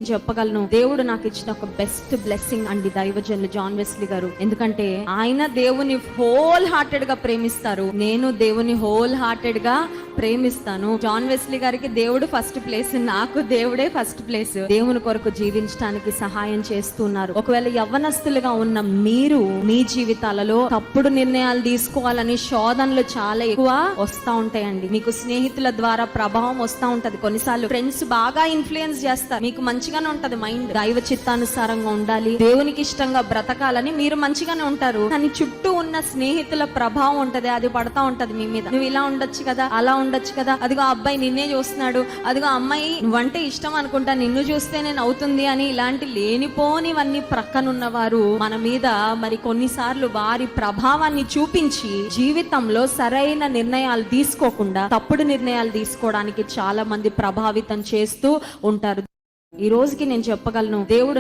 చెప్పగలను, దేవుడు నాకు ఇచ్చిన ఒక బెస్ట్ బ్లెస్సింగ్ అండి దైవజనులు జాన్ వెస్లీ గారు. ఎందుకంటే ఆయన దేవుని హోల్ హార్టెడ్ గా ప్రేమిస్తారు, నేను దేవుని హోల్ హార్టెడ్ గా ప్రేమిస్తాను. జాన్ వెస్లీ గారికి దేవుడు ఫస్ట్ ప్లేస్, నాకు దేవుడే ఫస్ట్ ప్లేస్. దేవుని కొరకు జీవించడానికి సహాయం చేస్తున్నారు. ఒకవేళ యవ్వనస్తులుగా ఉన్న మీరు మీ జీవితాలలో తప్పుడు నిర్ణయాలు తీసుకోవాలని శోధనలు చాలా ఎక్కువ వస్తా ఉంటాయండి. మీకు స్నేహితుల ద్వారా ప్రభావం వస్తా ఉంటది. కొన్నిసార్లు ఫ్రెండ్స్ బాగా ఇన్ఫ్లుయెన్స్ చేస్తారు. మీకు మంచిగానే ఉంటది మైండ్, దైవ చిత్తానుసారంగా ఉండాలి, దేవునికి ఇష్టంగా బ్రతకాలని మీరు మంచిగానే ఉంటారు. కానీ చుట్టూ ఉన్న స్నేహితుల ప్రభావం ఉంటది, అది పడతా ఉంటది మీ మీద. నువ్వు ఇలా ఉండొచ్చు కదా, అలా ఉండొచ్చు కదా, అదిగో అబ్బాయి నిన్నే చూస్తున్నాడు, అదిగో అమ్మాయి నువ్వంటే ఇష్టం అనుకుంటా, నిన్ను చూస్తేనే నవ్వుతుంది అని ఇలాంటి లేనిపోనివన్నీ ప్రక్కనున్న వారు మన మీద మరి కొన్నిసార్లు వారి ప్రభావాన్ని చూపించి జీవితంలో సరైన నిర్ణయాలు తీసుకోకుండా తప్పుడు నిర్ణయాలు తీసుకోవడానికి చాలా మంది ప్రభావితం చేస్తూ ఉంటారు. ఈ రోజుకి నేను చెప్పగలను, దేవుడు